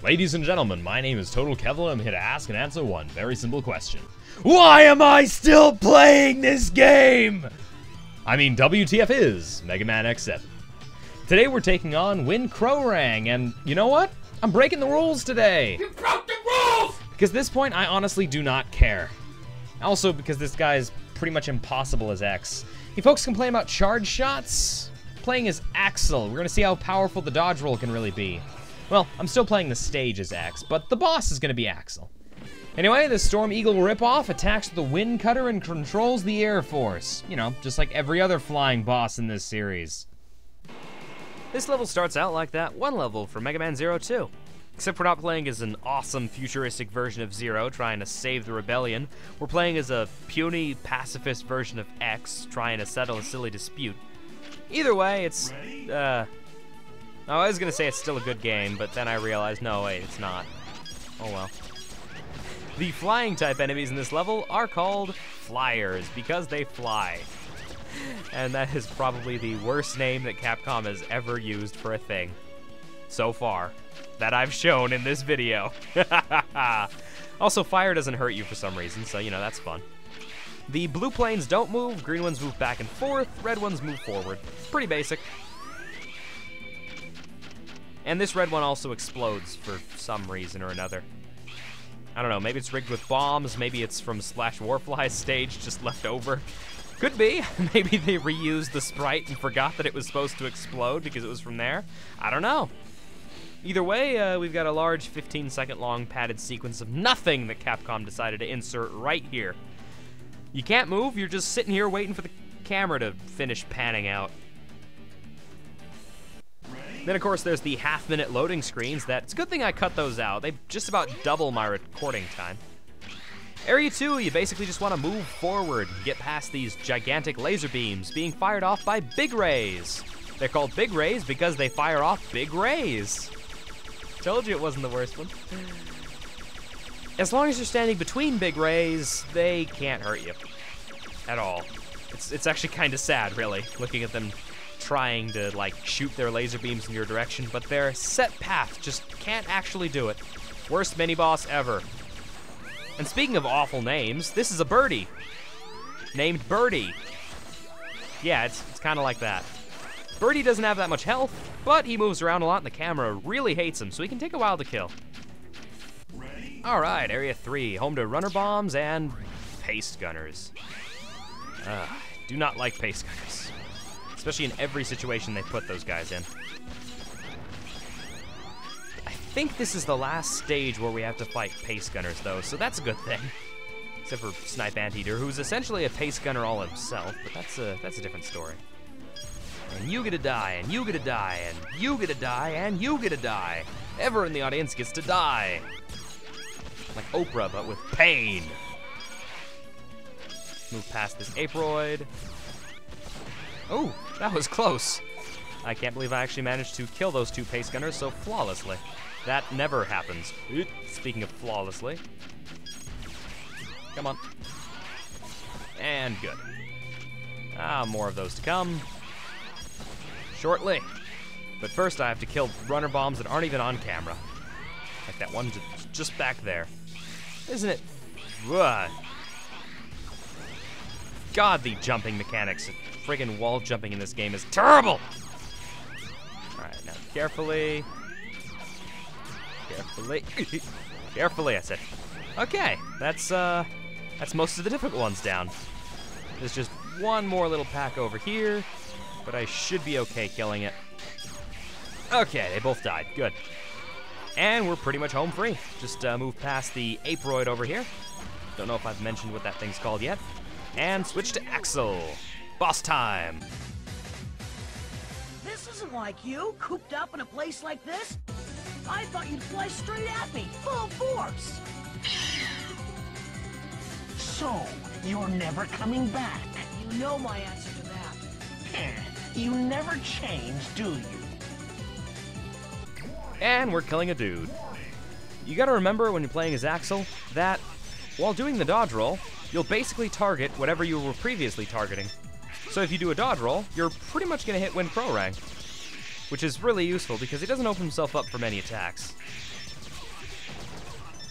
Ladies and gentlemen, my name is Total Kevlar. I'm here to ask and answer one very simple question. Why am I still playing this game? I mean, WTF is Mega Man X7. Today we're taking on Crowrang, and you know what? I'm breaking the rules today. You broke the rules! Because at this point, I honestly do not care. Also, because this guy is pretty much impossible as X. You folks complain about charge shots? Playing as Axel, we're gonna see how powerful the dodge roll can really be. Well, I'm still playing the stage as X, but the boss is gonna be Axel. Anyway, the Storm Eagle ripoff attacks with the Wind Cutter and controls the Air Force. You know, just like every other flying boss in this series. This level starts out like that one level from Mega Man Zero 2. Except we're not playing as an awesome futuristic version of Zero trying to save the rebellion. We're playing as a puny pacifist version of X trying to settle a silly dispute. Either way, it's, I was gonna say it's still a good game, but then I realized, no, wait, it's not. Oh well. The flying type enemies in this level are called Flyers because they fly. And that is probably the worst name that Capcom has ever used for a thing. So far. That I've shown in this video. Also, fire doesn't hurt you for some reason, so you know, that's fun. The blue planes don't move, green ones move back and forth, red ones move forward. Pretty basic. And this red one also explodes for some reason or another. I don't know, maybe it's rigged with bombs, maybe it's from Splash Warfly's stage just left over. Could be. Maybe they reused the sprite and forgot that it was supposed to explode because it was from there. I don't know. Either way, we've got a large 15-second long padded sequence of nothing that Capcom decided to insert right here. You can't move, you're just sitting here waiting for the camera to finish panning out. Then, of course, there's the half-minute loading screens that, it's a good thing I cut those out. They just about double my recording time. Area 2, you basically just want to move forward, get past these gigantic laser beams being fired off by big rays. They're called big rays because they fire off big rays. Told you it wasn't the worst one. As long as you're standing between big rays, they can't hurt you. At all. It's actually kind of sad, really, looking at them trying to, like, shoot their laser beams in your direction, but their set path just can't actually do it. Worst mini-boss ever. And speaking of awful names, this is a birdie. Named Birdie. Yeah, it's kind of like that. Birdie doesn't have that much health, but he moves around a lot and the camera really hates him, so he can take a while to kill. Alright, Area 3, home to runner bombs and paste gunners. Do not like paste gunners. Especially in every situation they put those guys in. I think this is the last stage where we have to fight paste gunners, though, so that's a good thing. Except for Snipe Anteater, who's essentially a paste gunner all himself, but that's a different story. And you get to die, and you get to die, and you get to die, and you get to die. Everyone in the audience gets to die. Like Oprah, but with pain. Move past this Aproid. Oh, that was close. I can't believe I actually managed to kill those two paste gunners so flawlessly. That never happens. Speaking of flawlessly. Come on. And good. More of those to come. Shortly. But first I have to kill runner bombs that aren't even on camera. Like that one just back there. Isn't it? Ugh. God, the jumping mechanics. Friggin' wall jumping in this game is terrible! Alright, now carefully. Carefully. Carefully, I said. Okay, that's most of the difficult ones down. There's just one more little pack over here, but I should be okay killing it. Okay, they both died. Good. And we're pretty much home free. Just move past the Aproid over here. Don't know if I've mentioned what that thing's called yet. And switch to Axel. Boss time. This isn't like you, cooped up in a place like this. I thought you'd fly straight at me, full force. So, you're never coming back. You know my answer to that. You never change, do you? And we're killing a dude. You gotta remember when you're playing as Axel that while doing the dodge roll, you'll basically target whatever you were previously targeting. So if you do a dodge roll, you're pretty much gonna hit Crowrang, which is really useful because he doesn't open himself up for many attacks.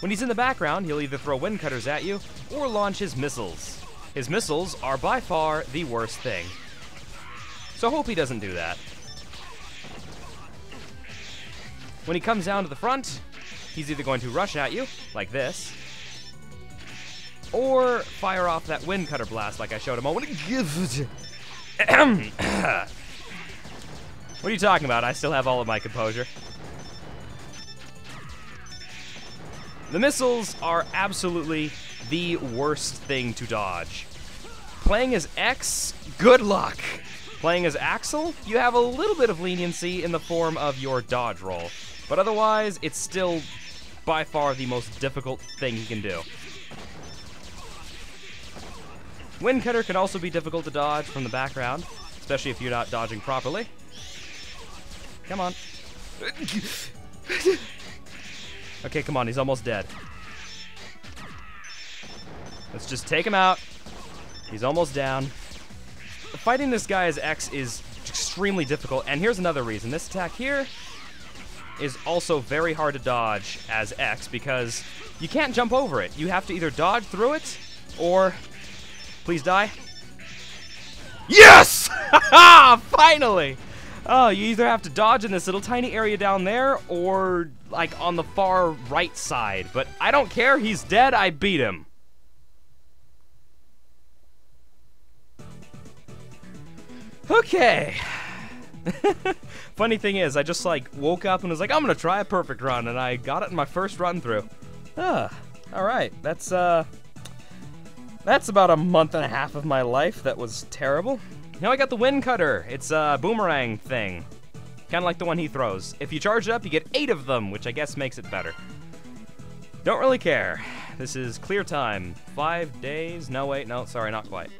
When he's in the background, he'll either throw wind cutters at you or launch his missiles. His missiles are by far the worst thing. So hope he doesn't do that. When he comes down to the front, he's either going to rush at you, like this, or fire off that wind cutter blast like I showed a moment ago. What are you talking about? I still have all of my composure. The missiles are absolutely the worst thing to dodge. Playing as X, good luck. Playing as Axel, you have a little bit of leniency in the form of your dodge roll, but otherwise, it's still by far the most difficult thing he can do. Wind cutter can also be difficult to dodge from the background, especially if you're not dodging properly. Come on. Okay, come on, he's almost dead. Let's just take him out. He's almost down. Fighting this guy as X is extremely difficult, and here's another reason. This attack here is also very hard to dodge as X because you can't jump over it. You have to either dodge through it or... Please die. Yes! Finally! Oh, you either have to dodge in this little tiny area down there or like on the far right side. But I don't care, he's dead, I beat him. Okay. Funny thing is, I just like woke up and was like, I'm gonna try a perfect run, and I got it in my first run through. Alright, that's about a month and a half of my life that was terrible. Now I got the wind cutter. It's a boomerang thing. Kind of like the one he throws. If you charge it up, you get 8 of them, which I guess makes it better. Don't really care. This is clear time. 5 days? No, wait, no, sorry, not quite.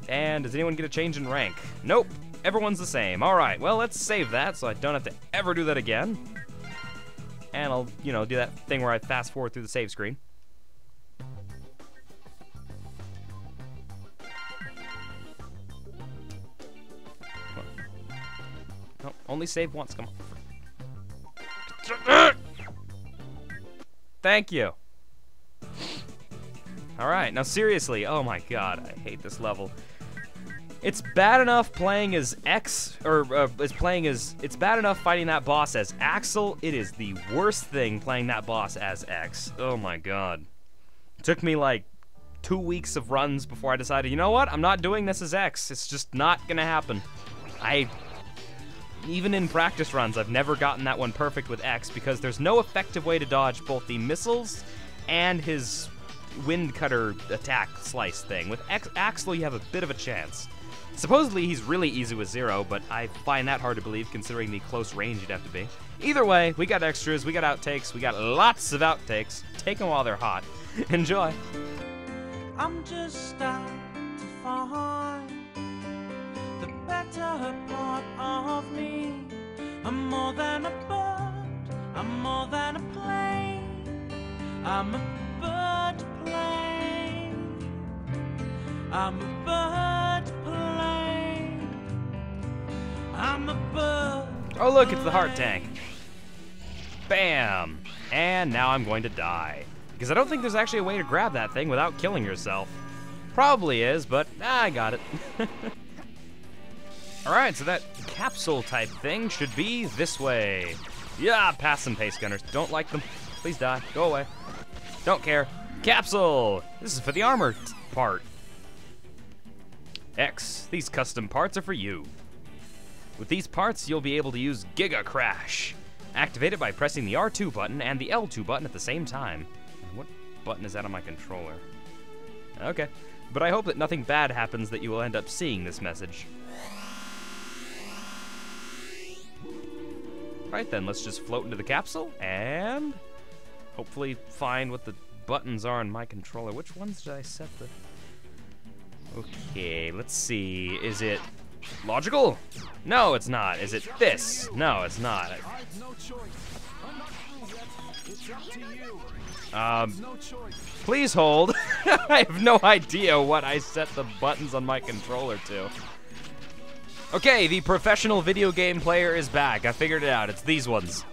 And does anyone get a change in rank? Nope, everyone's the same. All right, well, let's save that so I don't have to ever do that again. And I'll, you know, do that thing where I fast forward through the save screen. No, only save once, come on. Thank you. Alright, now seriously, oh my god, I hate this level. It's bad enough playing as X, or it's bad enough fighting that boss as Axel. It is the worst thing playing that boss as X. Oh my god. It took me like 2 weeks of runs before I decided, you know what, I'm not doing this as X. It's just not gonna happen. Even in practice runs, I've never gotten that one perfect with X because there's no effective way to dodge both the missiles and his wind cutter attack slice thing. With Axel, you have a bit of a chance. Supposedly, he's really easy with Zero, but I find that hard to believe considering the close range you'd have to be. Either way, we got extras, we got outtakes, we got lots of outtakes. Take them while they're hot. Enjoy. I'm just out to find the better part of me. I'm more than a bird, I'm more than a plane. I'm a bird plane. I'm a bird plane. I'm a bird. Oh look, it's the heart tank. Bam! And now I'm going to die. Because I don't think there's actually a way to grab that thing without killing yourself. Probably is, but I got it. Alright, so that capsule type thing should be this way. Yeah, pass some pace gunners. Don't like them. Please die. Go away. Don't care. Capsule! This is for the armor part. X, these custom parts are for you. With these parts, you'll be able to use Giga Crash. Activate it by pressing the R2 button and the L2 button at the same time. What button is that on my controller? Okay, but I hope that nothing bad happens that you will end up seeing this message. Right then, let's just float into the capsule and hopefully find what the buttons are on my controller. Which ones did I set the... Okay, let's see. Is it logical? No, it's not. Is it this? No, it's not. Please hold. I have no idea what I set the buttons on my controller to. Okay, the professional video game player is back. I figured it out. It's these ones.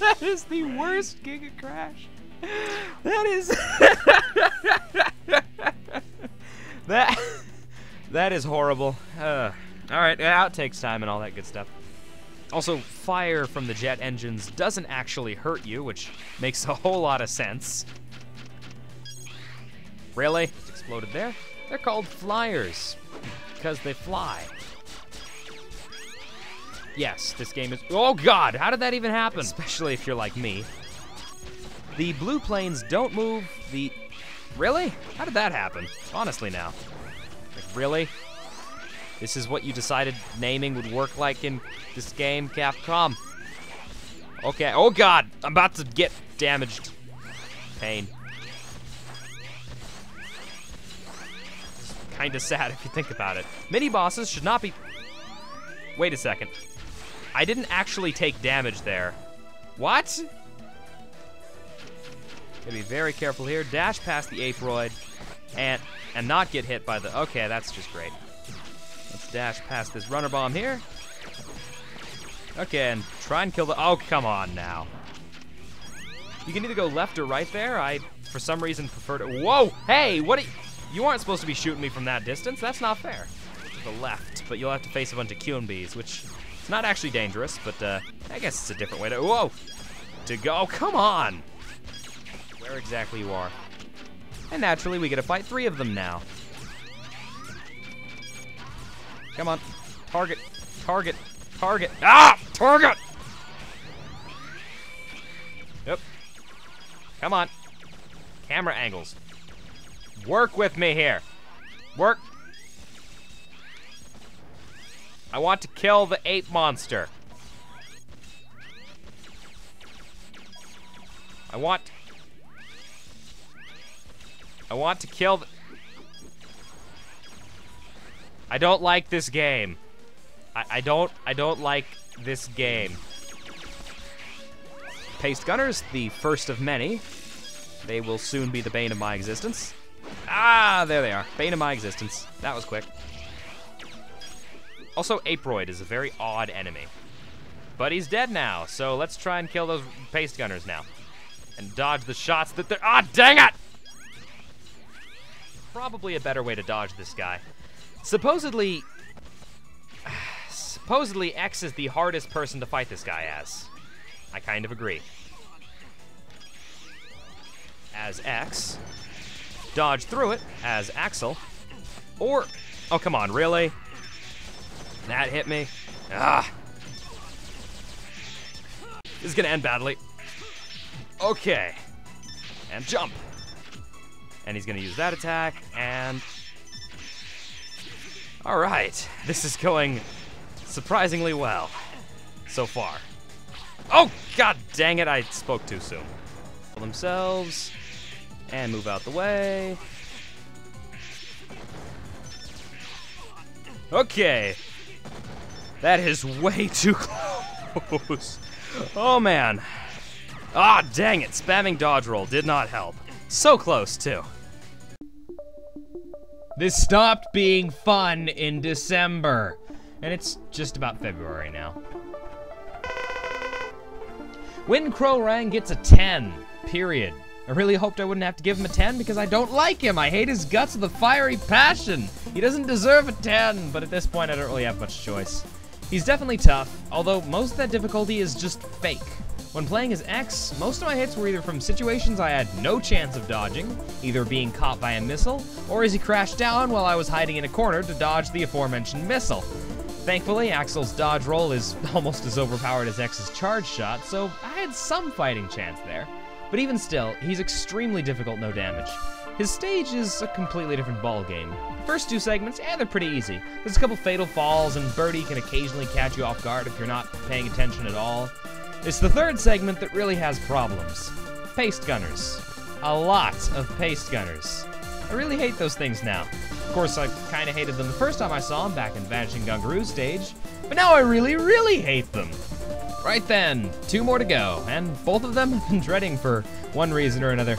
That is the worst Giga Crash. That is... that is horrible. Alright, outtakes time and all that good stuff. Also, fire from the jet engines doesn't actually hurt you, which makes a whole lot of sense. Really? It exploded there? They're called flyers, because they fly. Yes, this game is... Oh god, how did that even happen? Especially if you're like me. The blue planes don't move, the... Really? How did that happen? Honestly now. Like, really? This is what you decided naming would work like in this game, Capcom? Okay, oh god, I'm about to get damaged. Pain. Kinda sad if you think about it. Mini-bosses should not be... Wait a second. I didn't actually take damage there. What? Gotta be very careful here. Dash past the Aperoid and not get hit by the... Okay, that's just great. Let's dash past this runner bomb here. Okay, and try and kill the... Oh, come on now. You can either go left or right there. I, for some reason, prefer to... Whoa! Hey, what are you... You aren't supposed to be shooting me from that distance. That's not fair. To the left, but you'll have to face a bunch of QNBs, which is not actually dangerous, but I guess it's a different way to... Whoa! To go... Oh, come on! Where exactly you are. And naturally, we get to fight 3 of them now. Come on. Target. Target. Target. Ah! Target! Yep. Come on. Camera angles. Work with me here. Work. I want to kill the ape monster. I want to kill the... I don't like this game. I don't like this game. Paste Gunners, the first of many. They will soon be the bane of my existence. Ah, there they are. Bane of my existence. That was quick. Also, Aperoid is a very odd enemy. But he's dead now, so let's try and kill those Paste Gunners now. And dodge the shots that they're... Ah, dang it! Probably a better way to dodge this guy. Supposedly X is the hardest person to fight this guy as. I kind of agree. As X. Dodge through it as Axel. Or... Oh, come on, really? That hit me. Ah! This is gonna end badly. Okay. And jump. And he's gonna use that attack, and... Alright. This is going surprisingly well. So far. Oh, god dang it, I spoke too soon. Kill themselves. And move out the way. Okay. That is way too close. Oh, man. Ah, dang it. Spamming dodge roll did not help. So close, too. This stopped being fun in December. And it's just about February now. When Crowrang gets a 10, period. I really hoped I wouldn't have to give him a 10 because I don't like him. I hate his guts with a fiery passion. He doesn't deserve a 10, but at this point I don't really have much choice. He's definitely tough, although most of that difficulty is just fake. When playing as X, most of my hits were either from situations I had no chance of dodging, either being caught by a missile, or as he crashed down while I was hiding in a corner to dodge the aforementioned missile. Thankfully, Axel's dodge roll is almost as overpowered as X's charge shot, so I had some fighting chance there. But even still, he's extremely difficult, no damage. His stage is a completely different ballgame. The first 2 segments, they're pretty easy. There's a couple fatal falls, and Birdie can occasionally catch you off guard if you're not paying attention at all. It's the 3rd segment that really has problems. Paste Gunners. A lot of Paste Gunners. I really hate those things now. Of course, I kinda hated them the first time I saw them back in Vanishing Gungaroo's stage, but now I really, really hate them. Right then, 2 more to go, and both of them I've been dreading for one reason or another.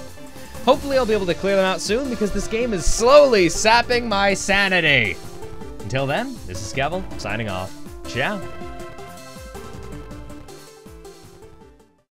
Hopefully I'll be able to clear them out soon because this game is slowly sapping my sanity. Until then, this is Kevel, signing off. Ciao.